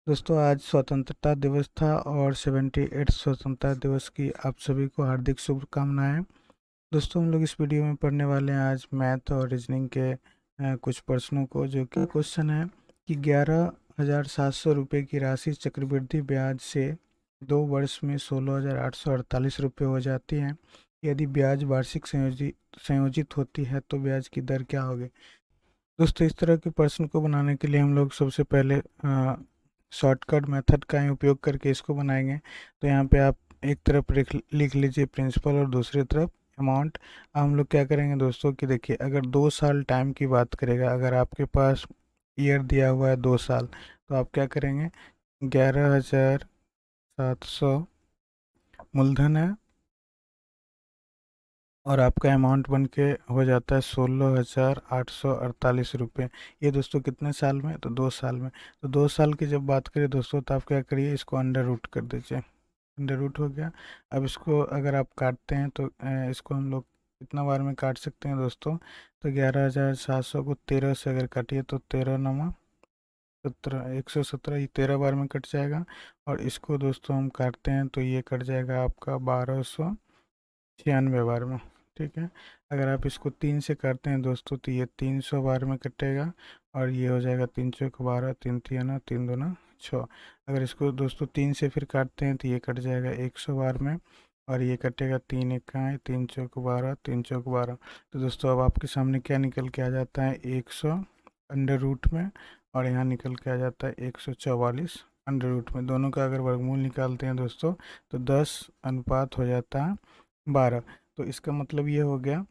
दोस्तों आज स्वतंत्रता दिवस था और 78 स्वतंत्रता दिवस की आप सभी को हार्दिक शुभकामनाएं। दोस्तों हम लोग इस वीडियो में पढ़ने वाले हैं आज मैथ और रीजनिंग के कुछ प्रश्नों को, जो कि क्वेश्चन है कि 11,700 रुपये की राशि चक्रवृद्धि ब्याज से 2 वर्ष में 16,848 रुपये हो जाती है। यदि ब्याज वार्षिक संयोजित होती है तो ब्याज की दर क्या होगी। दोस्तों इस तरह के प्रश्न को बनाने के लिए हम लोग सबसे पहले शॉर्टकट मेथड का ही उपयोग करके इसको बनाएंगे। तो यहाँ पे आप एक तरफ लिख लीजिए प्रिंसिपल और दूसरी तरफ अमाउंट। हम लोग क्या करेंगे दोस्तों कि देखिए, अगर 2 साल टाइम की बात करेगा, अगर आपके पास ईयर दिया हुआ है 2 साल, तो आप क्या करेंगे, 11,700 मूलधन है और आपका अमाउंट बन के हो जाता है 16,848 रुपये। ये दोस्तों कितने साल में, तो 2 साल में। तो 2 साल की जब बात करें दोस्तों, तो आप क्या करिए, इसको अंडर रूट कर दीजिए। अंडर रूट हो गया। अब इसको अगर आप काटते हैं तो इसको हम लोग कितना बार में काट सकते हैं दोस्तों, तो 11,700 को 13 से अगर काटिए तो 13 × 9 = 17, 117, ये 13 बार में कट जाएगा। और इसको दोस्तों हम काटते हैं तो ये कट जाएगा आपका 1296 बार में। ठीक है। अगर आप इसको 3 से काटते हैं दोस्तों तो ये 300 बार में कटेगा। और ये हो जाएगा 3 चौक 12, 3 तियाना, 3 दूना 6। अगर इसको दोस्तों 3 से फिर काटते हैं तो ये कट जाएगा 100 बार में। और ये कटेगा 3 इक्काएँ, 3 चौक 12, 3 चौक 12। तो दोस्तों अब आपके सामने क्या निकल के आ जाता है, 100 अंडर रूट में, और यहाँ निकल के आ जाता है 144 अंडर रूट में। दोनों का अगर वर्गमूल निकालते हैं दोस्तों तो 10 अनुपात हो जाता है 12। तो इसका मतलब ये हो गया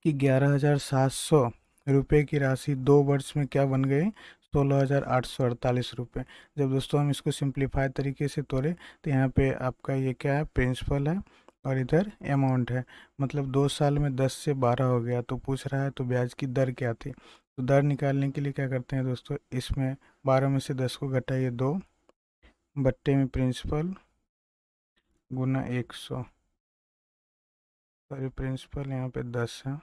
कि 11,700 रुपये की राशि 2 वर्ष में क्या बन गई, 16,848 रुपये। जब दोस्तों हम इसको सिंप्लीफाई तरीके से तोड़े तो यहाँ पे आपका ये क्या है, प्रिंसिपल है और इधर अमाउंट है। मतलब 2 साल में 10 से 12 हो गया। तो पूछ रहा है तो ब्याज की दर क्या थी। तो दर निकालने के लिए क्या करते हैं दोस्तों, इसमें 12 में से 10 को घटाइए 2, बट्टे में प्रिंसिपल गुना 100। सॉरी, प्रिंसिपल यहाँ पे 10 है।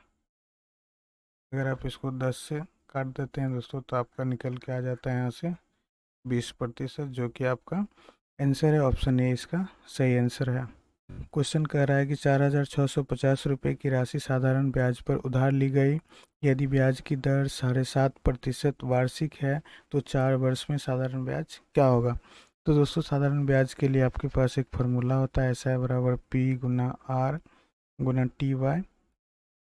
अगर आप इसको 10 से काट देते हैं दोस्तों तो आपका निकल के आ जाता है यहाँ से 20%, जो कि आपका आंसर है। ऑप्शन ए इसका सही आंसर है। क्वेश्चन कह रहा है कि 4,650 रुपये की राशि साधारण ब्याज पर उधार ली गई। यदि ब्याज की दर 7.5% वार्षिक है तो 4 वर्ष में साधारण ब्याज क्या होगा। तो दोस्तों साधारण ब्याज के लिए आपके पास एक फार्मूला होता है, ऐसा है, बराबर P गुना R गुना TY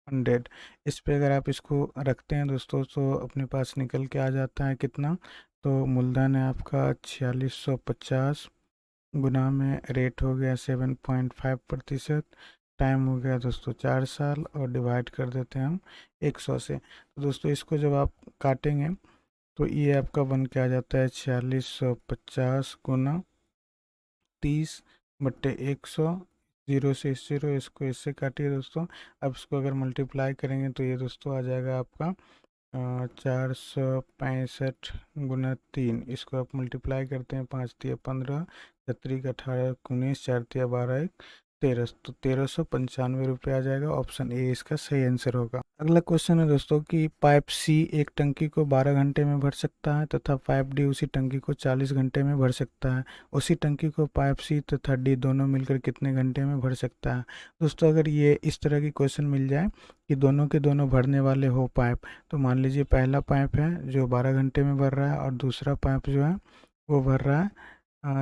100। इस पे अगर आप इसको रखते हैं दोस्तों तो अपने पास निकल के आ जाता है कितना, तो मूलधन है आपका 4650, गुना में रेट हो गया 7.5%, टाइम हो गया दोस्तों 4 साल, और डिवाइड कर देते हैं हम 100 से। तो दोस्तों इसको जब आप काटेंगे तो ये आपका बन के आ जाता है 4650 गुना 30/100। जीरो से इस जीरो, इसको इससे काटिए दोस्तों। अब इसको अगर मल्टीप्लाई करेंगे तो ये दोस्तों आ जाएगा आपका 465 गुना 3। इसको आप मल्टीप्लाई करते हैं, 5×3 = 15, 7×3 = 19, 4×3 = 12, 13, तो 1,395 रुपये आ जाएगा। ऑप्शन ए इसका सही आंसर होगा। अगला क्वेश्चन है दोस्तों कि पाइप सी एक टंकी को 12 घंटे में भर सकता है तथा पाइप डी उसी टंकी को 40 घंटे में भर सकता है। उसी टंकी को पाइप सी तथा डी दोनों मिलकर कितने घंटे में भर सकता है। दोस्तों अगर ये इस तरह की क्वेश्चन मिल जाए कि दोनों के दोनों भरने वाले हो पाइप, तो मान लीजिए पहला पाइप है जो 12 घंटे में भर रहा है और दूसरा पाइप जो है वो भर रहा है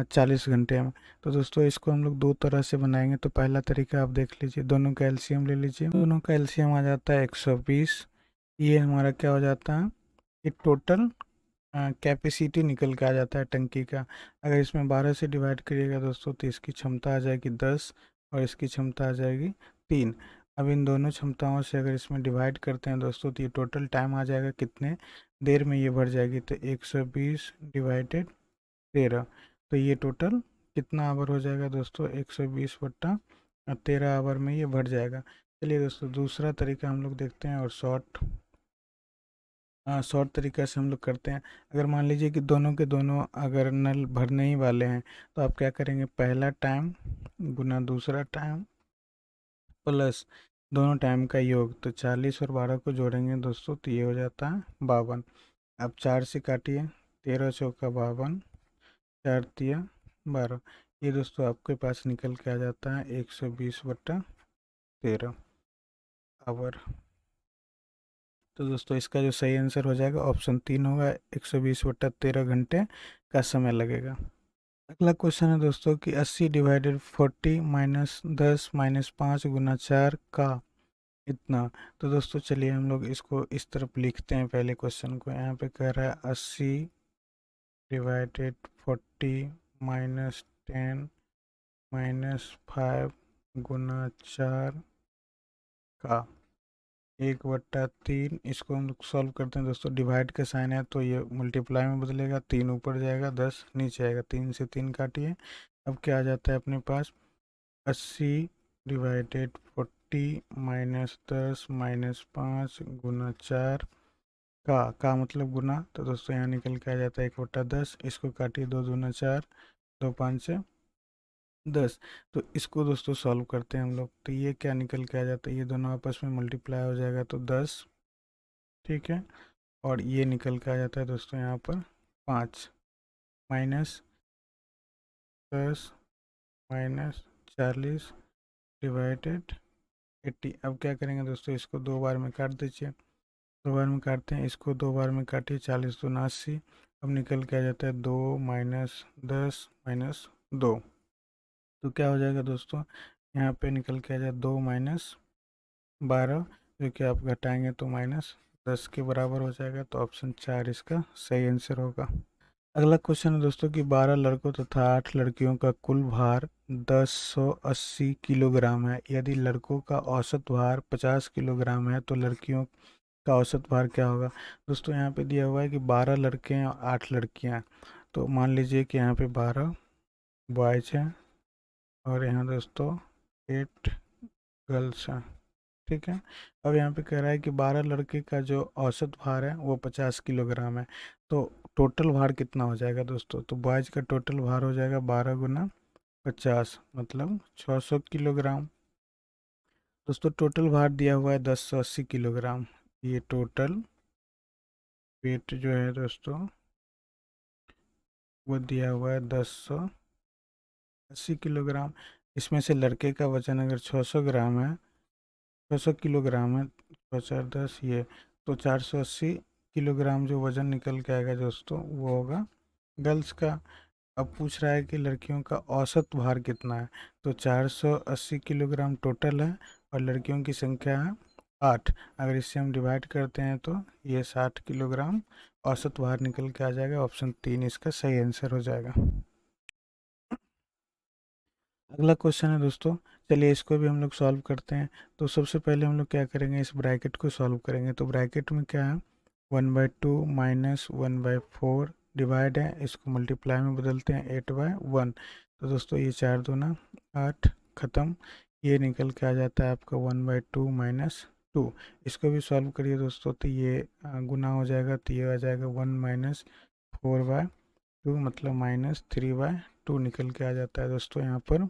40 घंटे में। तो दोस्तों इसको हम लोग दो तरह से बनाएंगे। तो पहला तरीका आप देख लीजिए, दोनों का एलसीएम ले लीजिए। दोनों का एलसीएम आ जाता है 120। ये हमारा क्या हो जाता है, ये टोटल कैपेसिटी निकल के आ जाता है टंकी का। अगर इसमें 12 से डिवाइड करिएगा दोस्तों तो इसकी क्षमता आ जाएगी 10 और इसकी क्षमता आ जाएगी 3। अब इन दोनों क्षमताओं से अगर इसमें डिवाइड करते हैं दोस्तों तो ये टोटल टाइम आ जाएगा कितने देर में ये भर जाएगी, तो 120 डिवाइडेड 13। तो ये टोटल कितना आवर हो जाएगा दोस्तों, 120/13 आवर में ये भर जाएगा। चलिए दोस्तों दूसरा तरीका हम लोग देखते हैं, और शॉर्ट तरीका से हम लोग करते हैं। अगर मान लीजिए कि दोनों के दोनों अगर नल भरने ही वाले हैं तो आप क्या करेंगे, पहला टाइम गुना दूसरा टाइम प्लस दोनों टाइम का योग। तो 40 और 12 को जोड़ेंगे दोस्तों तो ये हो जाता है 52। अब 4 से काटिए, 13×4 = 52, 4×3 = 12। ये दोस्तों आपके पास निकल के आ जाता है 120/13 आवर। तो दोस्तों इसका जो सही आंसर हो जाएगा ऑप्शन 3 होगा, 120/13 घंटे का समय लगेगा। अगला क्वेश्चन है दोस्तों कि 80/40 -10 -5 × 4 का इतना। तो दोस्तों चलिए हम लोग इसको इस तरफ लिखते हैं। पहले क्वेश्चन को यहाँ पे कह रहा है 80/40 -10 -5 × 4 का 1/3। इसको हम लोग सॉल्व करते हैं दोस्तों। डिवाइड का साइन है तो ये मल्टीप्लाई में बदलेगा, 3 ऊपर जाएगा 10 नीचे आएगा, 3 से 3 काटिए। अब क्या आ जाता है अपने पास 80/40 -10 -5 × 4 का मतलब गुना। तो दोस्तों यहाँ निकल के आ जाता है 1/10। इसको काटिए, 2×2 = 4, 2×5 = 10। तो इसको दोस्तों सॉल्व करते हैं हम लोग। तो ये क्या निकल के आ जाता है, ये दोनों आपस में मल्टीप्लाई हो जाएगा तो 10, ठीक है। और ये निकल के आ जाता है दोस्तों यहाँ पर 5 -10 -40/80। अब क्या करेंगे दोस्तों, इसको 2 बार में काट दीजिए। 2 बार में काटते हैं, इसको 2 बार में काटिए, 40×2 = 80। अब निकल के आ जाता है 2 -10 -2। तो क्या हो जाएगा दोस्तों, यहाँ पे निकल के आ जाए 2 -12, जो कि आप घटाएंगे तो -10 के बराबर हो जाएगा। तो ऑप्शन 4 इसका सही आंसर होगा। अगला क्वेश्चन है दोस्तों कि 12 लड़कों तथा 8 लड़कियों का कुल भार 1080 किलोग्राम है। यदि लड़कों का औसत भार 50 किलोग्राम है तो लड़कियों का औसत भार क्या होगा। दोस्तों यहाँ पे दिया हुआ है कि 12 लड़के हैं और 8 लड़कियाँ हैं। तो मान लीजिए कि यहाँ पे 12 बॉयज हैं और यहाँ दोस्तों 8 गर्ल्स हैं, ठीक है। अब यहाँ पे कह रहा है कि 12 लड़के का जो औसत भार है वो 50 किलोग्राम है। तो टोटल भार कितना हो जाएगा दोस्तों, तो बॉयज का टोटल भार हो जाएगा 12×50 मतलब 600 किलोग्राम। दोस्तों टोटल भार दिया हुआ है 1080 किलोग्राम। ये टोटल वेट जो है दोस्तों वो दिया हुआ है 1080 किलोग्राम। इसमें से लड़के का वजन अगर 600 ग्राम है, 600 किलोग्राम है, 4×10 ये, तो 480 किलोग्राम जो वज़न निकल के आएगा दोस्तों वो होगा गर्ल्स का। अब पूछ रहा है कि लड़कियों का औसत भार कितना है। तो 480 किलोग्राम टोटल है और लड़कियों की संख्या है 8। अगर इससे हम डिवाइड करते हैं तो ये 60 किलोग्राम औसत भार निकल के आ जाएगा। ऑप्शन 3 इसका सही आंसर हो जाएगा। अगला क्वेश्चन है दोस्तों, चलिए इसको भी हम लोग सॉल्व करते हैं। तो सबसे पहले हम लोग क्या करेंगे, इस ब्रैकेट को सॉल्व करेंगे। तो ब्रैकेट में क्या है, 1/2 -1/4 डिवाइड है, इसको मल्टीप्लाई में बदलते हैं 8/1। तो दोस्तों ये 4×2 = 8, ख़त्म। ये निकल के आ जाता है आपका 1/2 -2। इसको भी सॉल्व करिए दोस्तों, तो ये गुना हो जाएगा, तो ये आ जाएगा 1 -4/2 मतलब -3/2 निकल के आ जाता है दोस्तों यहाँ पर।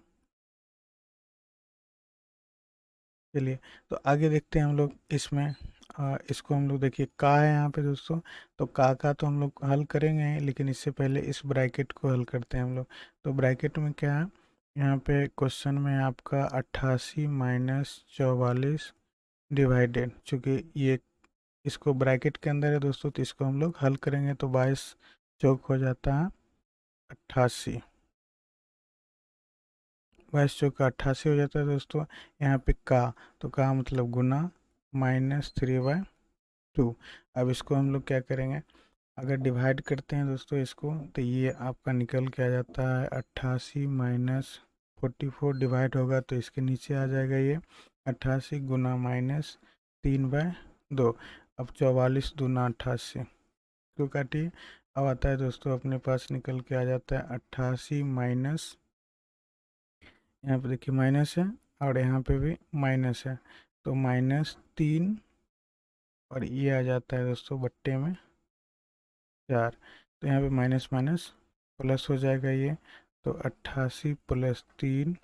चलिए तो आगे देखते हैं हम लोग इसमें। इसको हम लोग देखिए का है यहाँ पे दोस्तों। तो का तो हम लोग हल करेंगे ही, लेकिन इससे पहले इस ब्रैकेट को हल करते हैं हम लोग। तो ब्रैकेट में क्या है, यहाँ पे क्वेश्चन में आपका 88 -44 डिवाइडेड, चूँकि ये इसको ब्रैकेट के अंदर है दोस्तों, तो इसको हम लोग हल करेंगे तो 22 चौक हो जाता है 88, 22×4 = 88 हो जाता है दोस्तों। यहाँ पे का, तो का मतलब गुना -3/2। अब इसको हम लोग क्या करेंगे, अगर डिवाइड करते हैं दोस्तों इसको, तो ये आपका निकल के आ जाता है 88 -44 डिवाइड होगा तो इसके नीचे आ जाएगा ये 88 गुना -3/2। अब 44×2 = 88 को काटिए। अब आता है दोस्तों अपने पास निकल के आ जाता है 88 माइनस, यहाँ पे देखिए माइनस है और यहाँ पे भी माइनस है, तो -3 और ये आ जाता है दोस्तों बट्टे में 4। तो यहाँ पे माइनस माइनस प्लस हो जाएगा ये, तो 88 + 3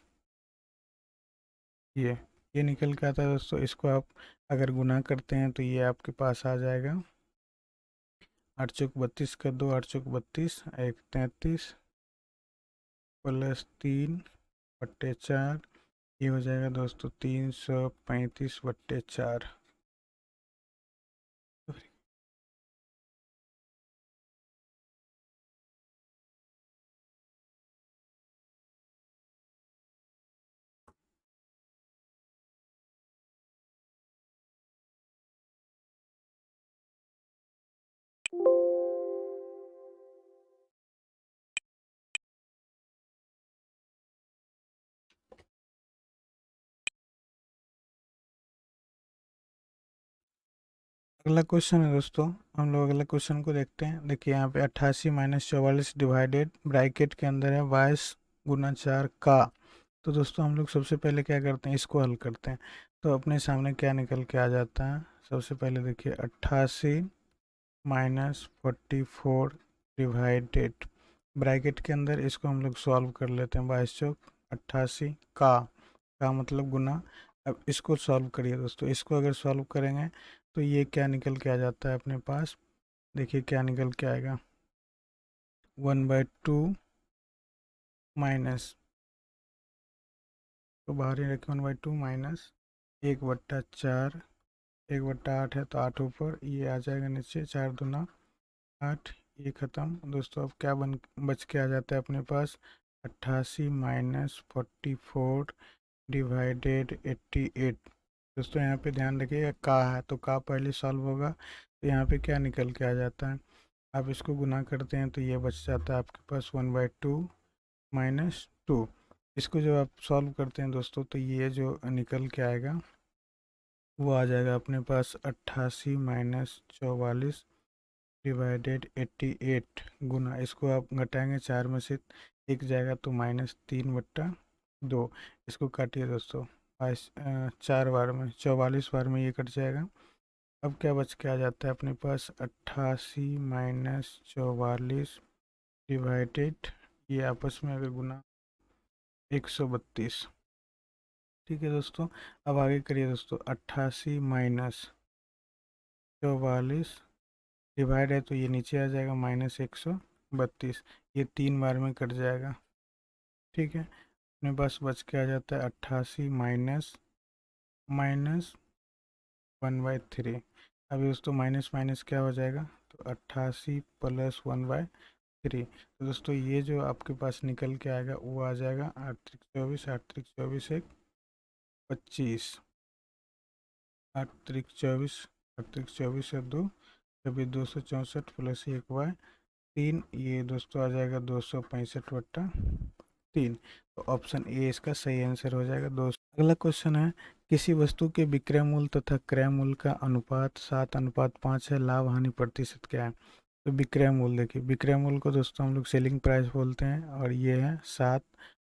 ये निकल के आता है दोस्तों। इसको आप अगर गुना करते हैं तो ये आपके पास आ जाएगा 8×32 कर दो, 8×32 = 1 33 प्लस 3/4, ये हो जाएगा दोस्तों 335/4। अगला क्वेश्चन है दोस्तों, हम लोग अगला क्वेश्चन को देखते हैं। देखिए यहाँ पे 88 - 44 डिवाइडेड ब्रैकेट के अंदर है 22 × 4 का। तो दोस्तों हम लोग सबसे पहले क्या करते हैं, इसको हल करते हैं। तो अपने सामने क्या निकल के आ जाता है, सबसे पहले देखिए 88 - 44 डिवाइडेड ब्रैकेट के अंदर, इसको हम लोग सॉल्व कर लेते हैं। 22 × 88 का मतलब गुना। अब इसको सॉल्व करिए दोस्तों, इसको अगर सॉल्व करेंगे तो ये क्या निकल के आ जाता है अपने पास, देखिए क्या निकल के आएगा, 1/2 माइनस, तो बाहर ही रखें, 1/2 माइनस 1/4, 1/8 है तो 8 ऊपर, ये आ जाएगा नीचे, 4×2 = 8, ये ख़त्म। दोस्तों अब क्या बच के आ जाता है अपने पास, 88 - 44 डिवाइडेड 88। दोस्तों यहाँ पे ध्यान रखिएगा, का है तो का पहले सॉल्व होगा, तो यहाँ पे क्या निकल के आ जाता है, आप इसको गुना करते हैं तो ये बच जाता है आपके पास 1/2 माइनस 2। इसको जब आप सॉल्व करते हैं दोस्तों तो ये जो निकल के आएगा वो आ जाएगा अपने पास 88 - 44 डिवाइडेड 88 गुना, इसको आप घटाएंगे 4 में से एक जाएगा तो -3/2। इसको काटिए दोस्तों, 4 बार में, 44 बार में ये कट जाएगा। अब क्या बच के आ जाता है अपने पास, 88 - 44 डिवाइडेड, ये आपस में अगर गुना 132। ठीक है दोस्तों, अब आगे करिए दोस्तों, 88 - 44 डिवाइड है तो ये नीचे आ जाएगा -132, ये 3 बार में कट जाएगा। ठीक है, अपने पास बच के आ जाता है 88 माइनस माइनस 1/3। अभी दोस्तों माइनस माइनस क्या हो जाएगा, तो 88 + 1/3। तो दोस्तों ये जो आपके पास निकल के आएगा वो आ जाएगा 8×3 = 24, 8×3 = 24 = 25, 8×3 = 24, 8×3 = 2, कभी 264 + 1/3, ये दोस्तों आ जाएगा 265/3। तो ऑप्शन ए इसका सही आंसर हो जाएगा दोस्तों। अगला क्वेश्चन है, किसी वस्तु के विक्रय मूल्य तथा क्रय मूल्य का अनुपात 7:5 है, लाभ हानि प्रतिशत क्या है। तो विक्रय मूल्य, देखिए विक्रय मूल्य को दोस्तों हम लोग सेलिंग प्राइस बोलते हैं, और ये है 7।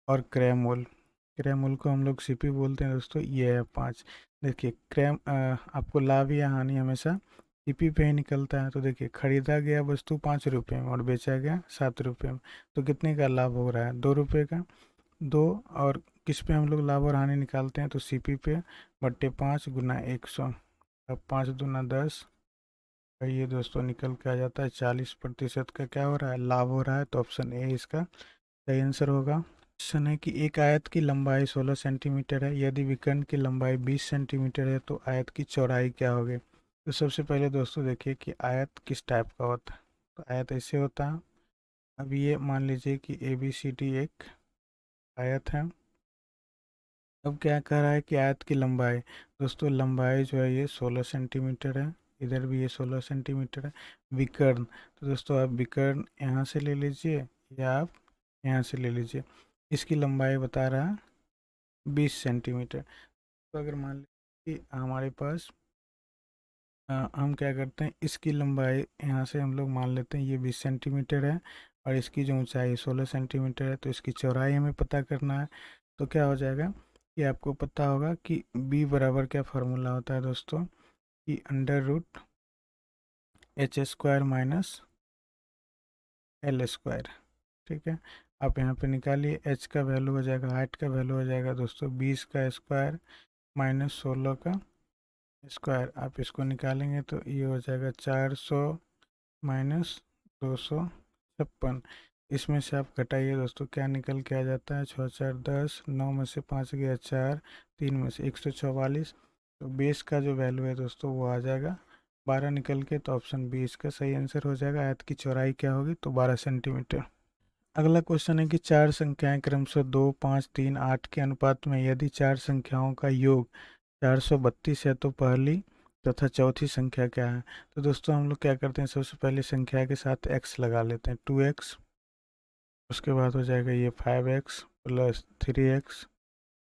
और क्रय मूल्य को हम लोग सीपी बोलते हैं दोस्तों, ये है 5। देखिए आपको लाभ या हानि हमेशा सीपी पे ही निकलता है। तो देखिए खरीदा गया वस्तु 5 रुपये में और बेचा गया 7 रुपये में, तो कितने का लाभ हो रहा है, 2 रुपये का। दो, और किस पे हम लोग लाभ और हानि निकालते हैं, तो सीपी पे, बट्टे 5 × 100। अब 5×2 = 10, और ये दोस्तों निकल के आ जाता है 40% का क्या हो रहा है, लाभ हो रहा है। तो ऑप्शन ए इसका सही आंसर होगा। क्वेश्चन है कि एक आयत की लंबाई 16 सेंटीमीटर है, यदि विकर्ण की लंबाई 20 सेंटीमीटर है तो आयत की चौड़ाई क्या होगी। तो सबसे पहले दोस्तों देखिए कि आयत किस टाइप का होता है। तो आयत ऐसे होता है, अब ये मान लीजिए कि ए बी सी डी एक आयत है। अब क्या कह रहा है कि आयत की लंबाई, दोस्तों लंबाई जो है ये 16 सेंटीमीटर है, इधर भी ये 16 सेंटीमीटर है। विकर्ण, तो दोस्तों आप विकर्ण यहाँ से ले लीजिए या आप यहाँ से ले लीजिए। इसकी लंबाई बता रहा है 20 सेंटीमीटर। तो अगर मान लीजिए कि हमारे पास हम क्या करते हैं, इसकी लंबाई यहाँ से हम लोग मान लेते हैं ये 20 सेंटीमीटर है, और इसकी जो ऊंचाई 16 सेंटीमीटर है, तो इसकी चौड़ाई हमें पता करना है। तो क्या हो जाएगा, कि आपको पता होगा कि b बराबर क्या फार्मूला होता है दोस्तों, कि √h² माइनस L²। ठीक है, आप यहाँ पे निकालिए, h का वैल्यू हो जाएगा, हाइट का वैल्यू हो जाएगा दोस्तों 20 का स्क्वायर माइनस 16 का स्क्वायर। आप इसको निकालेंगे तो ये हो जाएगा 400 माइनस 256। इसमें से आप घटाइए दोस्तों, क्या निकल के आ जाता है, 6 4 10, 9 में से 5 गया 4, 3 में से 144। तो बेस का जो वैल्यू है दोस्तों वो आ जाएगा 12 निकल के, तो ऑप्शन बी इसका सही आंसर हो जाएगा। आयत की चौड़ाई क्या होगी, तो 12 सेंटीमीटर। अगला क्वेश्चन है कि चार संख्याएं क्रमशः 2 5 3 8 के अनुपात में यदि चार संख्याओं का योग 432 है तो पहली तथा चौथी संख्या क्या है। तो दोस्तों हम लोग क्या करते हैं, सबसे पहले संख्या के साथ x लगा लेते हैं, 2x। उसके बाद हो जाएगा ये 5x plus 3x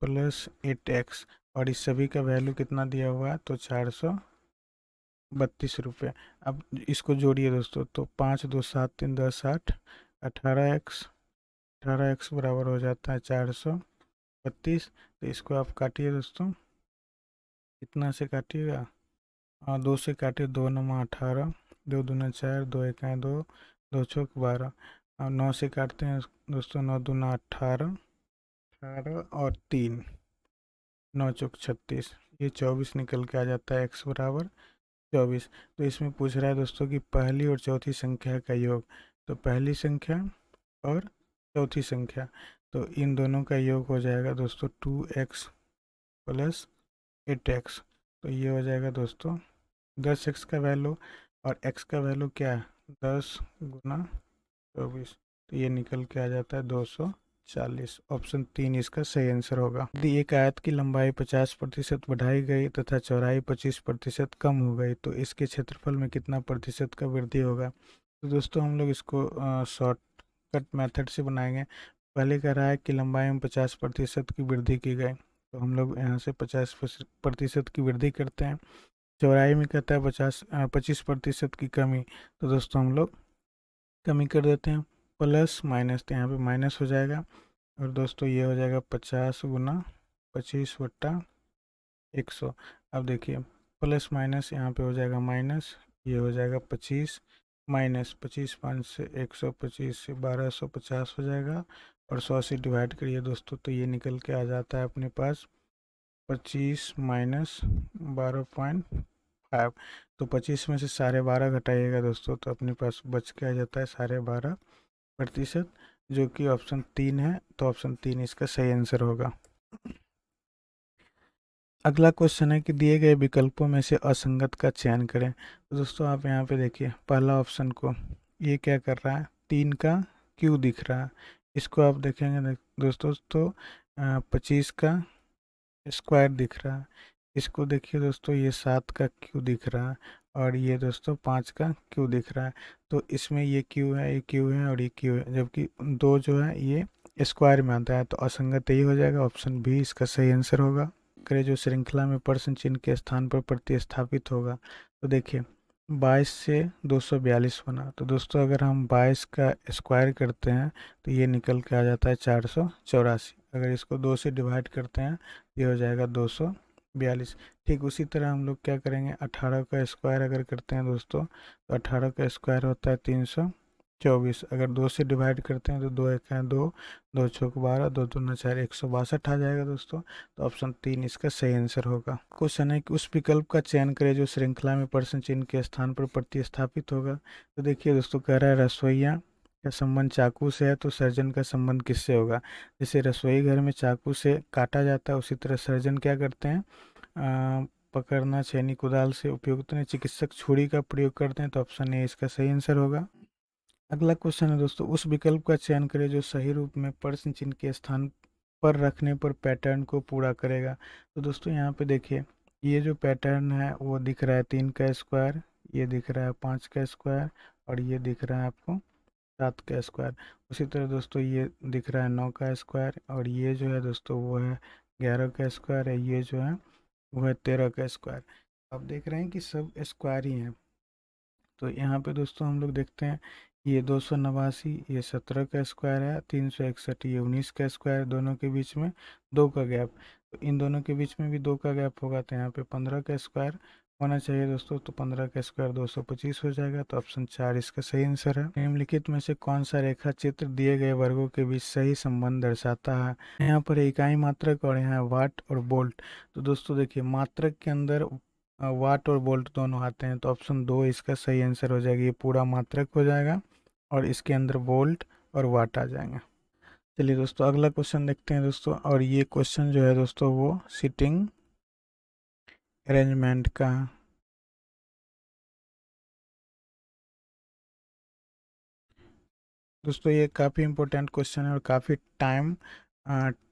plus 8x, और इस सभी का वैल्यू कितना दिया हुआ है, तो 432 रुपये। अब इसको जोड़िए दोस्तों, तो 5 2 7 3 10 8, 18x, 18x बराबर हो जाता है 432। तो इसको आप काटिए दोस्तों, कितना से काटिएगा, 2 से काटिए, 2 9 18, 2 दूना 4, 2 1 2, 2 चौक 12, और 9 से काटते हैं दोस्तों, 9 दूना 18, 18 और 3, 9 चौक 36, ये 24 निकल के आ जाता है x बराबर 24। तो इसमें पूछ रहा है दोस्तों कि पहली और चौथी संख्या का योग। तो पहली संख्या और चौथी संख्या, तो इन दोनों का योग हो जाएगा दोस्तों 2x प्लस 8x। तो ये हो जाएगा दोस्तों 10x का वैल्यू, और x का वैल्यू क्या है, 10 गुना 24। तो ये निकल के आ जाता है 240। ऑप्शन 3 इसका सही आंसर होगा। यदि एक आयत की लंबाई 50% बढ़ाई गई तथा चौड़ाई 25% कम हो गई तो इसके क्षेत्रफल में कितना प्रतिशत का वृद्धि होगा। तो दोस्तों हम लोग इसको शॉर्टकट मेथड से बनाएंगे। पहले कह रहा है कि लंबाई में 50% की वृद्धि की गई, तो हम लोग यहाँ से 50% की वृद्धि करते हैं। चौड़ाई में कहता है 25% की कमी, तो दोस्तों हम लोग कमी कर देते हैं, प्लस माइनस, तो यहाँ पे माइनस हो जाएगा। और दोस्तों ये हो जाएगा 50 गुना 25/100। अब देखिए प्लस माइनस यहाँ पे हो जाएगा माइनस, ये हो जाएगा 25 माइनस 25, 5 से 100, 25 से 1250 हो जाएगा, और 100 से डिवाइड करिए दोस्तों, तो ये निकल के आ जाता है अपने पास 25 माइनस 12.5। तो 25 में से 12.5 घटाइएगा दोस्तों, तो अपने पास बच के आ जाता है 12.5%, जो कि ऑप्शन 3 है। तो ऑप्शन 3 इसका सही आंसर होगा। अगला क्वेश्चन है कि दिए गए विकल्पों में से असंगत का चयन करें। तो दोस्तों आप यहाँ पे देखिए पहला ऑप्शन को, ये क्या कर रहा है, 3 का क्यू दिख रहा है। इसको आप देखेंगे दोस्तों, तो 25 का स्क्वायर दिख रहा है। इसको देखिए दोस्तों, ये 7 का क्यू दिख रहा है, और ये दोस्तों 5 का क्यू दिख रहा है। तो इसमें ये क्यू है, ये क्यू है और ये क्यू है, जबकि दो जो है ये स्क्वायर में आता है, तो असंगत यही हो जाएगा। ऑप्शन बी इसका सही आंसर होगा। करे जो श्रृंखला में प्रश्न चिन्ह के स्थान पर प्रतिस्थापित होगा। तो देखिए 22 से 242 बना, तो दोस्तों अगर हम 22 का स्क्वायर करते हैं तो ये निकल के आ जाता है 484। अगर इसको 2 से डिवाइड करते हैं, ये हो जाएगा 242। ठीक उसी तरह हम लोग क्या करेंगे, 18 का स्क्वायर अगर करते हैं दोस्तों, तो 18 का स्क्वायर होता है 324। अगर 2 से डिवाइड करते हैं तो 2 1 है 2, 2 चौक 12, 2 दूना 4, 162 आ जाएगा दोस्तों। तो ऑप्शन 3 इसका सही आंसर होगा। क्वेश्चन है कि उस विकल्प का चयन करें जो श्रृंखला में प्रश्न चिन्ह के स्थान पर प्रतिस्थापित होगा। तो देखिए दोस्तों कह रहा है रसोईया का संबंध चाकू से है, तो सर्जन का संबंध किससे होगा। जैसे रसोई घर में चाकू से काटा जाता है, उसी तरह सर्जन क्या करते हैं, पकड़ना छेनी कुदाल से, उपयुक्त ने चिकित्सक छुरी का प्रयोग करते हैं। तो ऑप्शन ए इसका सही आंसर होगा। अगला क्वेश्चन है दोस्तों, उस विकल्प का चयन करें जो सही रूप में प्रश्न चिन्ह के स्थान पर रखने पर पैटर्न को पूरा करेगा। तो दोस्तों यहाँ पे देखिए, ये जो पैटर्न है वो दिख रहा है 3 का स्क्वायर, ये दिख रहा है 5 का स्क्वायर, और ये दिख रहा है आपको 7 का स्क्वायर। उसी तरह दोस्तों ये दिख रहा है 9 का स्क्वायर, और ये जो है दोस्तों वो है 11 का स्क्वायर है, ये जो है वो है 13 का स्क्वायर। आप देख रहे हैं कि सब स्क्वायर ही हैं। तो यहाँ पे दोस्तों हम लोग देखते हैं, ये 289 ये 17 का स्क्वायर है, 361 ये 19 का स्क्वायर, दोनों के बीच में 2 का गैप। तो इन दोनों के बीच में भी 2 का गैप होगा, तो यहाँ पे 15 का स्क्वायर होना चाहिए दोस्तों। तो 15 का स्क्वायर 225 हो जाएगा। तो ऑप्शन 4 इसका सही आंसर है। निम्नलिखित में से कौन सा रेखा चित्र दिए गए वर्गों के बीच सही संबंध दर्शाता है। यहाँ पर इकाई मात्रक और यहाँ वाट और बोल्ट। तो दोस्तों देखिए मात्रक के अंदर वाट और बोल्ट दोनों आते हैं, तो ऑप्शन 2 इसका सही आंसर हो जाएगा। ये पूरा मात्रक हो जाएगा, और इसके अंदर वोल्ट और वाट आ जाएंगे। चलिए दोस्तों अगला क्वेश्चन देखते हैं दोस्तों, और ये क्वेश्चन जो है दोस्तों वो सीटिंग अरेंजमेंट का है। दोस्तों ये काफ़ी इंपॉर्टेंट क्वेश्चन है और काफ़ी टाइम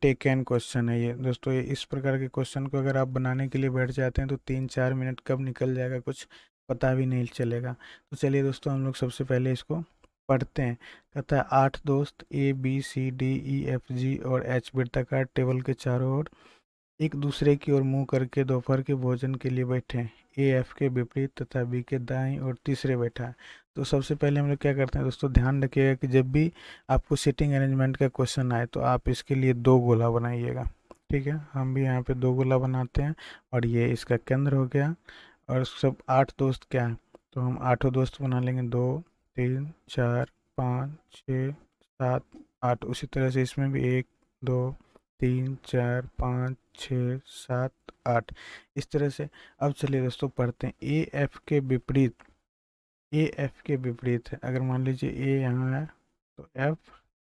टेकन क्वेश्चन है ये दोस्तों। ये इस प्रकार के क्वेश्चन को अगर आप बनाने के लिए बैठ जाते हैं तो 3-4 मिनट कब निकल जाएगा कुछ पता भी नहीं चलेगा। तो चलिए दोस्तों हम लोग सबसे पहले इसको पढ़ते हैं। कहता है 8 दोस्त ABCDEFG और H वृत्ताकार टेबल के चारों ओर एक दूसरे की ओर मुंह करके दोपहर के भोजन के लिए बैठे हैं। AF के विपरीत तथा B के दाईं और तीसरे बैठा है। तो सबसे पहले हम लोग क्या करते हैं दोस्तों, ध्यान रखिएगा कि जब भी आपको सीटिंग अरेंजमेंट का क्वेश्चन आए तो आप इसके लिए 2 गोला बनाइएगा। ठीक है, हम भी यहाँ पे 2 गोला बनाते हैं और ये इसका केंद्र हो गया। और सब 8 दोस्त क्या है, तो हम 8 दोस्त बना लेंगे, 2 3 4 5 6 7 8। उसी तरह से इसमें भी 1 2 3 4 5 6 7 8 इस तरह से। अब चलिए दोस्तों पढ़ते हैं। ए एफ के विपरीत है। अगर मान लीजिए ए यहाँ है तो एफ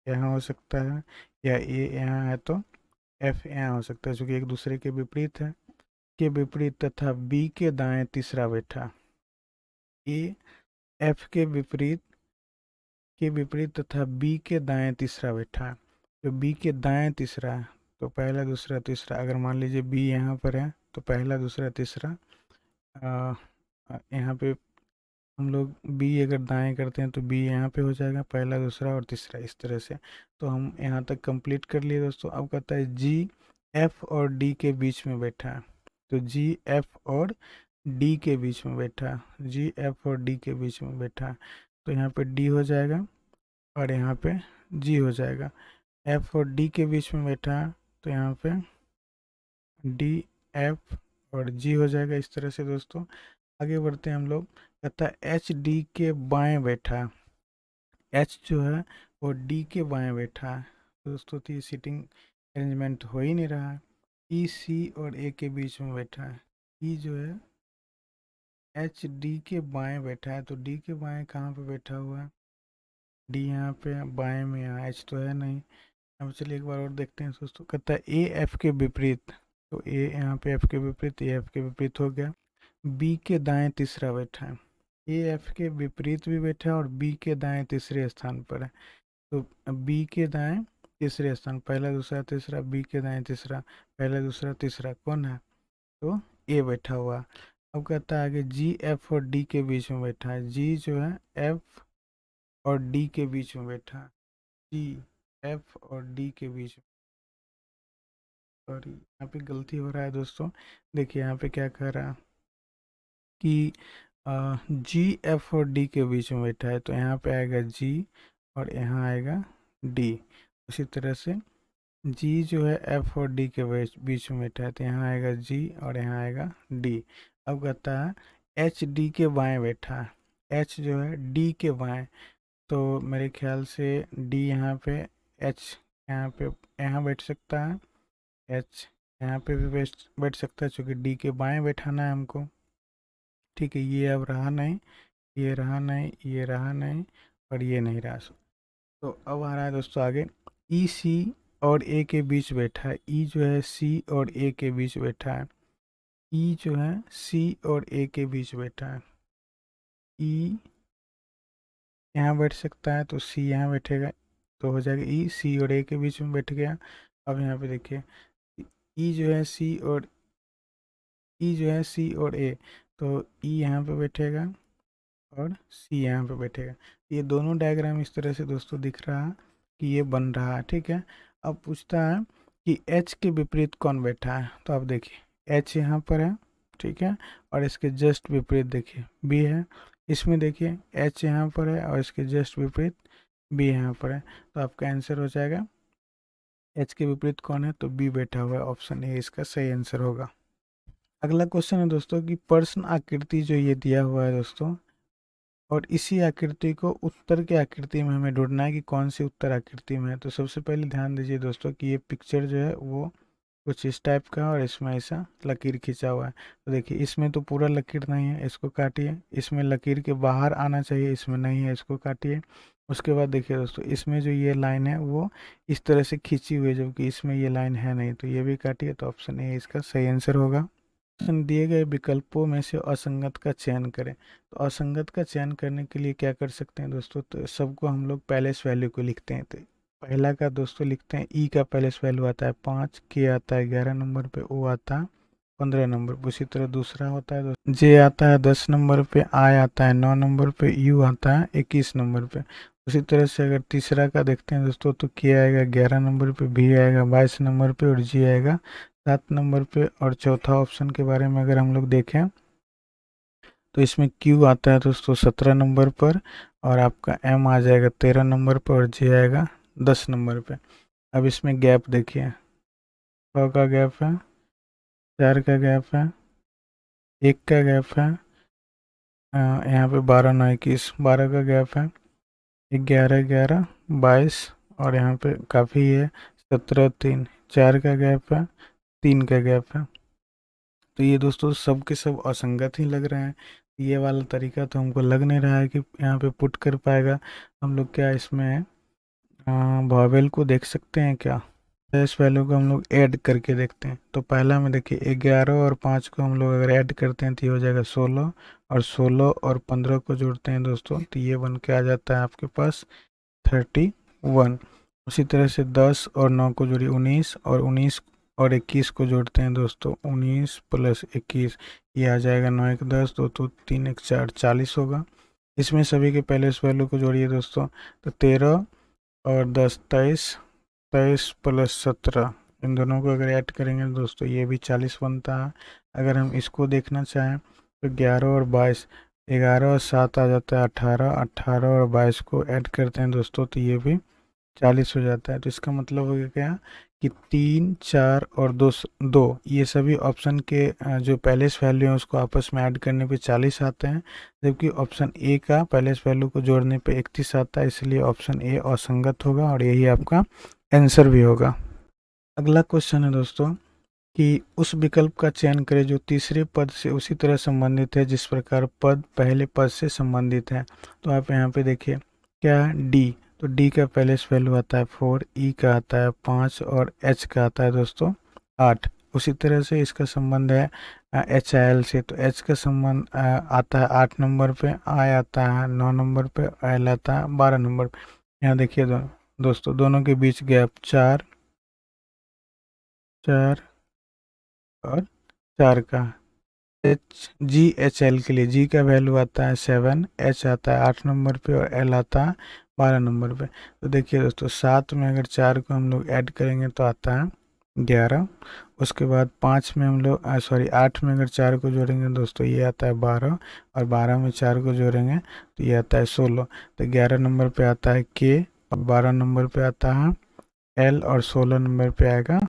यहाँ हो सकता है, या ए यहाँ है तो एफ यहाँ हो सकता है, क्योंकि एक दूसरे के विपरीत है। के विपरीत तथा बी के दाएं तीसरा बैठा। ए एफ के विपरीत तथा बी के दाएं तीसरा बैठा है। तो बी के दाएं तीसरा है तो पहला दूसरा तीसरा। अगर मान लीजिए बी यहाँ पर है तो पहला दूसरा तीसरा। यहाँ पे हम लोग बी अगर दाएं करते हैं तो बी यहाँ पे हो जाएगा, पहला दूसरा और तीसरा इस तरह से। तो हम यहाँ तक कंप्लीट कर लिए दोस्तों। अब कहता है जी एफ और डी के बीच में बैठा है। तो जी एफ और डी के बीच में बैठा है, जी एफ और डी के बीच में बैठा है। तो यहाँ पे डी हो जाएगा और यहाँ पे जी हो जाएगा। एफ और डी के बीच में बैठा है तो यहाँ पे डी एफ और जी हो जाएगा इस तरह से दोस्तों। आगे बढ़ते हैं हम लोग। कहता है एच डी के बाएं बैठा है। एच जो है वो डी के बाएं बैठा है। तो दोस्तों तो ये सीटिंग अरेंजमेंट हो ही नहीं रहा है। ई सी और ए के बीच में बैठा है। ई जो है एच डी के बाएं बैठा है, तो डी के बाएं कहाँ पे बैठा हुआ है, डी यहाँ पे बाएं में, यहाँ एच तो है नहीं। अब चलिए एक बार और देखते हैं दोस्तों। कहता है ए एफ के विपरीत। तो ए यहाँ पे एफ के विपरीत, ए एफ के विपरीत हो गया। बी के दाएं तीसरा बैठा है। ए एफ के विपरीत भी बैठा है और बी के दाएं तीसरे स्थान पर है। तो बी के दाएं तीसरे स्थान, पहला दूसरा तीसरा, बी के दाएं तीसरा, पहला दूसरा तीसरा कौन है, तो ए बैठा हुआ। अब कहता है आगे जी एफ और डी के बीच में बैठा है। जी जो है एफ और डी के बीच में बैठा है। जी एफ और डी के बीच में। सॉरी यहाँ पे गलती हो रहा है दोस्तों। देखिए यहाँ पे क्या कह रहा है कि जी एफ और डी के बीच में बैठा है, तो यहाँ पे आएगा जी और यहाँ आएगा डी। उसी तरह से जी जो है एफ और डी के बीच में बैठा है, तो यहाँ आएगा जी और यहाँ आएगा डी। अब कहता है एच डी के बाएं बैठा है। एच जो है डी के बाएं, तो मेरे ख्याल से डी यहाँ पे, एच यहाँ पे, यहाँ बैठ सकता है, एच यहाँ पे भी बैठ सकता है, क्योंकि डी के बाएं बैठाना है हमको। ठीक है, ये अब रहा नहीं, ये रहा नहीं, ये रहा नहीं और ये नहीं रहा। तो अब आ रहा है दोस्तों आगे। ई सी और ए के बीच बैठा है। ई जो है सी और ए के बीच बैठा है। ई जो है सी और ए के बीच बैठा है। ई यहाँ बैठ सकता है तो सी यहाँ बैठेगा, तो हो जाएगा ई सी और ए के बीच में बैठ गया। अब यहाँ पे देखिए ई जो है सी और ई जो है सी और ए, तो ई यहाँ पे बैठेगा और सी यहाँ पे बैठेगा। ये दोनों डायग्राम इस तरह से दोस्तों दिख रहा है कि ये बन रहा है। ठीक है, अब पूछता है कि एच के विपरीत कौन बैठा है। तो आप देखिए एच यहाँ पर है, ठीक है, और इसके जस्ट विपरीत देखिए बी है। इसमें देखिए एच यहाँ पर है और इसके जस्ट विपरीत बी यहाँ पर है। तो आपका आंसर हो जाएगा एच के विपरीत कौन है, तो बी बैठा हुआ है। ऑप्शन ए इसका सही आंसर होगा। अगला क्वेश्चन है दोस्तों कि प्रश्न आकृति जो ये दिया हुआ है दोस्तों, और इसी आकृति को उत्तर के आकृति में हमें ढूंढना है कि कौन सी उत्तर आकृति में है। तो सबसे पहले ध्यान दीजिए दोस्तों कि ये पिक्चर जो है वो कुछ इस टाइप का है और इसमें ऐसा लकीर खींचा हुआ है। तो देखिए इसमें तो पूरा लकीर नहीं है, इसको काटिए। इसमें लकीर के बाहर आना चाहिए, इसमें नहीं है, इसको काटिए। उसके बाद देखिए दोस्तों, इसमें जो ये लाइन है वो इस तरह से खींची हुई है, जबकि इसमें ये लाइन है नहीं, तो ये भी काटिए, तो ऑप्शन ए इसका सही आंसर होगा। दिए गए विकल्पों में से असंगत का चयन करें। तो असंगत का चयन करने के लिए क्या कर सकते हैं दोस्तों, तो सबको हम लोग पैलेस वैल्यू को लिखते हैं। तो पहला का दोस्तों लिखते हैं, ई का पैलेस वैल्यू आता है 5, के आता है 11 नंबर पे, ओ आता है 15 नंबर पे। उसी तरह दूसरा होता है दोस्तों, जे आता है 10 नंबर पे, आई आता है 9 नंबर पे, यू आता है 21 नंबर पे। उसी तरह से अगर तीसरा का देखते हैं दोस्तों, तो के आएगा 11 नंबर पे, भी आएगा 22 नंबर पे, और जी आएगा 7 नंबर पे। और चौथा ऑप्शन के बारे में अगर हम लोग देखें, तो इसमें क्यू आता है दोस्तों 17 नंबर पर, और आपका एम आ जाएगा 13 नंबर पर, और जे आएगा 10 नंबर पे। अब इसमें गैप देखिए, 6 का गैप है, 4 का गैप है, 1 का गैप है, यहाँ पे 12 9 21, 12 का गैप है, 11 11 22, और यहाँ पे काफ़ी है 17 3, 4 का गैप है, 3 का गैप है। तो ये दोस्तों सब के सब असंगत ही लग रहे हैं। ये वाला तरीका तो हमको लग नहीं रहा है कि यहाँ पे पुट कर पाएगा। हम लोग क्या इसमें वॉवेल को देख सकते हैं क्या, इस वैल्यू को हम लोग ऐड करके देखते हैं। तो पहला में देखिए 11 और 5 को हम लोग अगर ऐड करते हैं तो ये हो जाएगा 16, और 16 और 15 को जोड़ते हैं दोस्तों, तो ये बन के आ जाता है आपके पास 31। उसी तरह से 10 और 9 को जोड़िए 19, और 19 और 21 को जोड़ते हैं दोस्तों, 19 प्लस 21, ये आ जाएगा 9 1 10, 2 2 3 1 4, 40 होगा। इसमें सभी के पहले इस वैल्यू को जोड़िए दोस्तों, तो 13 और 10 23, 23 प्लस 17, इन दोनों को अगर ऐड करेंगे दोस्तों ये भी 40 बनता है। अगर हम इसको देखना चाहें तो 11 और 22, 11 और 7 आ जाता है 18, 18 और 22 को ऐड करते हैं दोस्तों, तो ये भी 40 हो जाता है। तो इसका मतलब हो गया क्या, कि 3 4 और 2 2, ये सभी ऑप्शन के जो पैलेस वैल्यू है उसको आपस में ऐड करने पे 40 आते हैं, जबकि ऑप्शन ए का पैलेस वैल्यू को जोड़ने पे 31 आता है। इसलिए ऑप्शन ए असंगत होगा, और यही आपका आंसर भी होगा। अगला क्वेश्चन है दोस्तों, कि उस विकल्प का चयन करें जो तीसरे पद से उसी तरह संबंधित है जिस प्रकार पद पहले पद से संबंधित है। तो आप यहाँ पे देखिए, क्या है डी, तो डी का पैलेस वैल्यू आता है 4, ई का आता है 5, और एच का आता है दोस्तों 8। उसी तरह से इसका संबंध है एच आई एल से, तो एच का संबंध आता है 8 नंबर पे, आई आता है 9 नंबर पे, एल आता है 12 नंबर पे। यहाँ देखिए दोस्तों, दोनों के बीच गैप 4 4 और 4 का। एच जी एच एल के लिए जी का वैल्यू आता है 7, एच आता है 8 नंबर पे, और एल आता है 12 नंबर पे। तो देखिए दोस्तों, 7 में अगर 4 को हम लोग ऐड करेंगे तो आता है 11। उसके बाद 5 में हम लोग सॉरी 8 में अगर 4 को जोड़ेंगे दोस्तों ये आता है 12, और 12 में 4 को जोड़ेंगे तो ये आता है 16। तो 11 नंबर पे आता है के, और 12 नंबर पे आता है एल, और 16 नंबर पे आएगा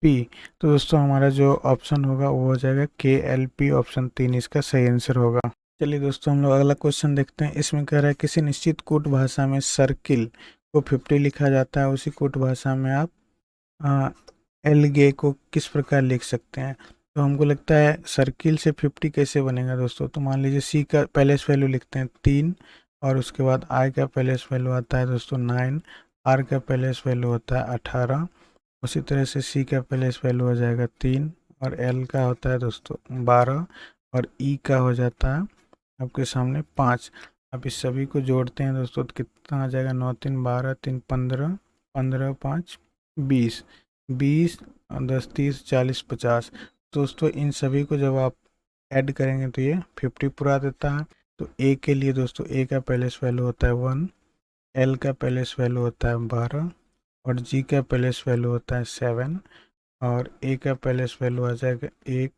पी। तो दोस्तों हमारा जो ऑप्शन होगा वो हो जाएगा के एल पी, ऑप्शन 3 इसका सही आंसर होगा। चलिए दोस्तों, हम लोग अगला क्वेश्चन देखते हैं। इसमें कह रहा है किसी निश्चित कूट भाषा में सर्किल को 50 लिखा जाता है, उसी कूट भाषा में आप एलगे को किस प्रकार लिख सकते हैं। तो हमको लगता है सर्किल से 50 कैसे बनेगा दोस्तों। तो मान लीजिए सी का पैलेस वैल्यू लिखते हैं 3, और उसके बाद आई का पैलेस वैल्यू आता है दोस्तों 9, आर का पैलेस वैल्यू होता है 18। उसी तरह से सी का पैलेस वैल्यू हो जाएगा 3, और एल का होता है दोस्तों 12, और ई का हो जाता है आपके सामने 5। अब इस सभी को जोड़ते हैं दोस्तों, तो कितना आ जाएगा, 9 3 12, 3 15, 15 5 20, 20 और 10 30 40 50। दोस्तों इन सभी को जब आप ऐड करेंगे तो ये 50 पूरा देता है। तो ए के लिए दोस्तों, ए का पैलेस वैल्यू होता है 1, एल का पैलेस वैल्यू होता है 12, और जी का पैलेस वैल्यू होता है 7, और ए का पैलेस वैल्यू आ जाएगा 1,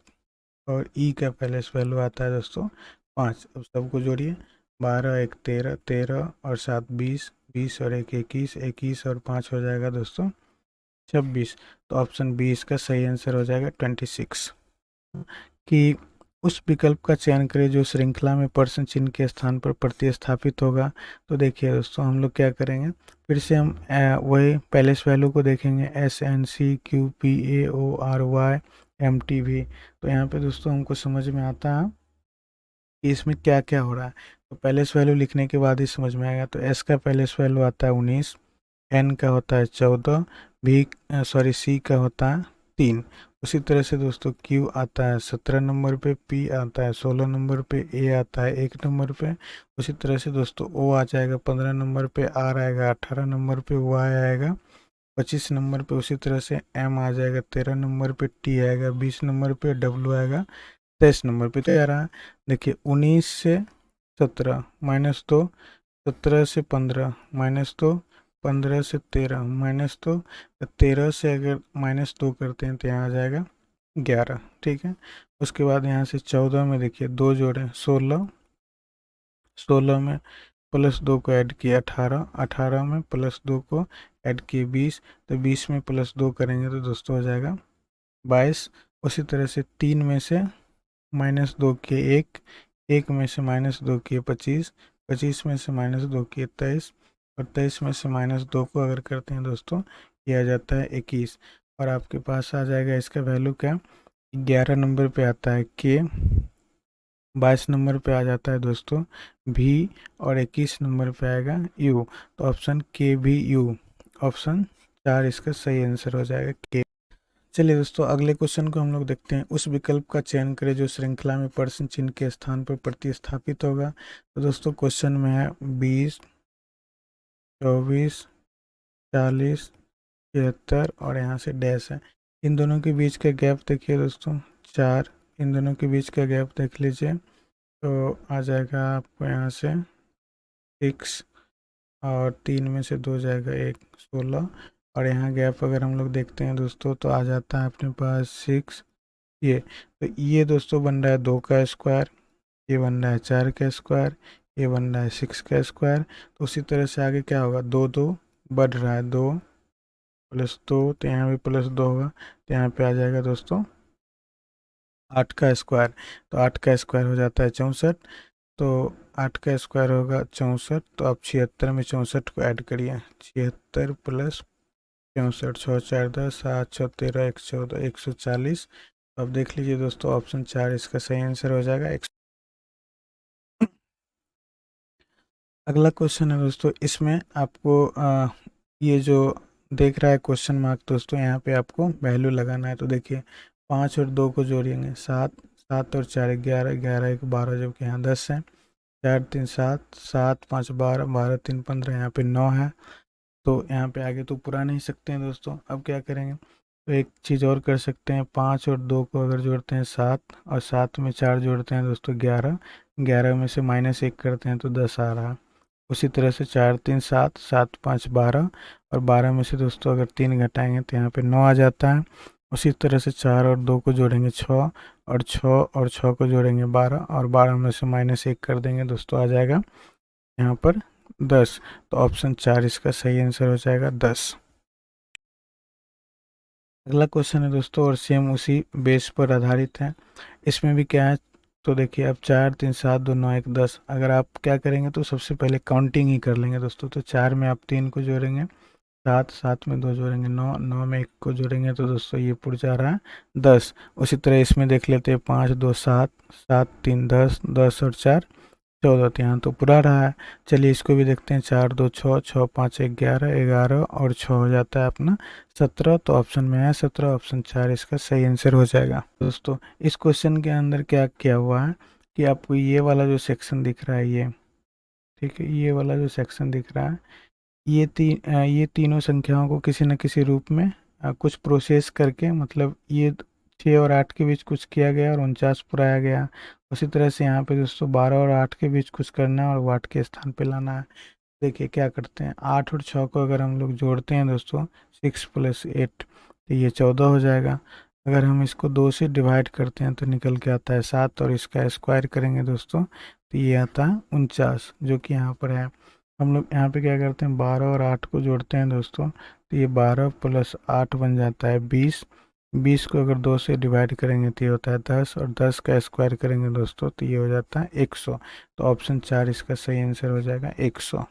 और ई का पैलेस वैल्यू आता है दोस्तों 5। अब सबको जोड़िए, 12 1 13, 13 और 7 20, 20 और 1 21, 21 और 5 हो जाएगा दोस्तों 26। तो ऑप्शन बी इसका सही आंसर हो जाएगा 26। कि उस विकल्प का चयन करें जो श्रृंखला में प्रश्न चिन्ह के स्थान पर प्रतिस्थापित होगा। तो देखिए दोस्तों, हम लोग क्या करेंगे, फिर से हम वही पैलेस वैल्यू को देखेंगे, S N C Q P A O R Y M T V. तो यहाँ पे दोस्तों हमको समझ में आता है कि इसमें क्या क्या हो रहा है। तो पैलेस वैल्यू लिखने के बाद ही समझ में आएगा। तो एस का पैलेस वैल्यू आता है 19, एन का होता है 14, सी का होता है 3। उसी तरह से दोस्तों क्यू आता है 17 नंबर पे, पी आता है 16 नंबर पे, ए आता है 1 नंबर पे। उसी तरह से दोस्तों ओ आ जाएगा 15 नंबर पे, आर आएगा 18 नंबर पे, वाई आएगा 25 नंबर पे। उसी तरह से एम आ जाएगा 13 नंबर पे, टी आएगा 20 नंबर पे, डब्ल्यू आएगा 23 नंबर पे। तो आ रहा है देखिए 19 से 17 -2, 17 से 15 -2, 15 से 13 -2, 13 से अगर -2 करते हैं तो यहाँ आ जाएगा 11। ठीक है। उसके बाद यहाँ से 14 में देखिए 2 जोड़ें 16, 16 में +2 को ऐड किया 18, 18 में +2 को ऐड किए 20, तो 20 में +2 करेंगे तो दोस्तों हो जाएगा 22। उसी तरह से 3 में से -2 किए 1, 1 में से -2 किए 25, 25 में से -2 किए 23, और 23 में से -2 को अगर करते हैं दोस्तों ये आ जाता है 21। और आपके पास आ जाएगा इसका वैल्यू क्या, 11 नंबर पे आता है के, 22 नंबर पे आ जाता है दोस्तों भी, और 21 नंबर पे आएगा यू। तो ऑप्शन के भी यू, ऑप्शन 4 इसका सही आंसर हो जाएगा के। चलिए दोस्तों अगले क्वेश्चन को हम लोग देखते हैं। उस विकल्प का चयन करें जो श्रृंखला में प्रश्न चिन्ह के स्थान पर प्रतिस्थापित होगा। तो दोस्तों क्वेश्चन में है 20, 24, 40, 73 और यहाँ से डैश है। इन दोनों के बीच का गैप देखिए दोस्तों 4, इन दोनों के बीच का गैप देख लीजिए, तो आ जाएगा आपको यहाँ से 6, और 3 में से 2 जाएगा 1, 16, और यहाँ गैप अगर हम लोग देखते हैं दोस्तों तो आ जाता है अपने पास 6। ये तो ये दोस्तों बन रहा है 2 का स्क्वायर, ये बन रहा है 4 का स्क्वायर, ये बन रहा है 6 का स्क्वायर। तो उसी तरह से आगे क्या होगा, 2 2 बढ़ रहा है, 2 + 2, तो यहाँ भी +2 होगा, तो यहाँ पे आ जाएगा दोस्तों 8 का स्क्वायर। तो 8 का स्क्वायर हो जाता है 64, तो 8 का स्क्वायर होगा 64। तो आप 76 में 64 को ऐड करिए, 76 + 64, 6 4 10, 7 6 13, 1 14, 140। तो अब देख लीजिए दोस्तों ऑप्शन 4 इसका सही आंसर हो जाएगा। अगला क्वेश्चन है दोस्तों, इसमें आपको ये जो देख रहा है क्वेश्चन मार्क दोस्तों, यहाँ पे आपको वैल्यू लगाना है। तो देखिए 5 और 2 को जोड़ेंगे 7, 7 और 4 11, 11 1 12, जबकि यहाँ 10 है, 4 3 7, 7 5 12, 12 3 15, यहाँ पे 9 है। तो यहाँ पे आगे तो पूरा नहीं सकते हैं दोस्तों। अब क्या करेंगे, तो एक चीज़ और कर सकते हैं, 5 और 2 को अगर जोड़ते हैं 7, और 7 में 4 जोड़ते हैं दोस्तों 11, 11 में से -1 करते हैं तो 10 आ रहा है। उसी तरह से 4 3 7, 7 5 12, और 12 में से दोस्तों अगर 3 घटाएंगे तो यहाँ पे 9 आ जाता है। उसी तरह से 4 और 2 को जोड़ेंगे 6, और 6 और 6 को जोड़ेंगे 12, और 12 में से -1 कर देंगे दोस्तों आ जाएगा यहाँ पर 10। तो ऑप्शन 4 इसका सही आंसर हो जाएगा 10। अगला क्वेश्चन है दोस्तों, और सेम उसी बेस पर आधारित है। इसमें भी क्या है, तो देखिए अब 4 3 7 2 9 1 10, अगर आप क्या करेंगे तो सबसे पहले काउंटिंग ही कर लेंगे दोस्तों। तो 4 में आप 3 को जोड़ेंगे 7, 7 में 2 जोड़ेंगे 9, 9 में 1 को जोड़ेंगे तो दोस्तों ये पुर जा रहा है 10। उसी तरह इसमें देख लेते हैं 5 2 7, 7 3 10, 10 और 4 14, तो यहाँ तो पूरा रहा है। चलिए इसको भी देखते हैं, 4 2 6, 6 5 1 11, 11 और 6 हो जाता है अपना 17। तो ऑप्शन में है 17, ऑप्शन 4 इसका सही आंसर हो जाएगा। दोस्तों इस क्वेश्चन के अंदर क्या किया हुआ है कि आपको ये वाला जो सेक्शन दिख रहा है ये, ठीक है, ये वाला जो सेक्शन दिख रहा है, ये तीनों संख्याओं को किसी न किसी रूप में कुछ प्रोसेस करके, मतलब ये 6 और 8 के बीच कुछ किया गया और 49 पुराया गया। उसी तरह से यहाँ पे दोस्तों 12 और 8 के बीच कुछ करना है और वो 8 के स्थान पे लाना है। देखिए क्या करते हैं, 8 और 6 को अगर हम लोग जोड़ते हैं दोस्तों 6 + 8, तो ये 14 हो जाएगा। अगर हम इसको 2 से डिवाइड करते हैं तो निकल के आता है 7, और इसका स्क्वायर करेंगे दोस्तों तो ये आता है 49, जो कि यहाँ पर है। हम लोग यहाँ पे क्या करते हैं, 12 और 8 को जोड़ते हैं दोस्तों, तो ये 12 + 8 बन जाता है 20। 20 को अगर 2 से डिवाइड करेंगे तो ये होता है 10, और 10 का स्क्वायर करेंगे दोस्तों तो ये हो जाता है 100। तो ऑप्शन 4 इसका सही आंसर हो जाएगा 100।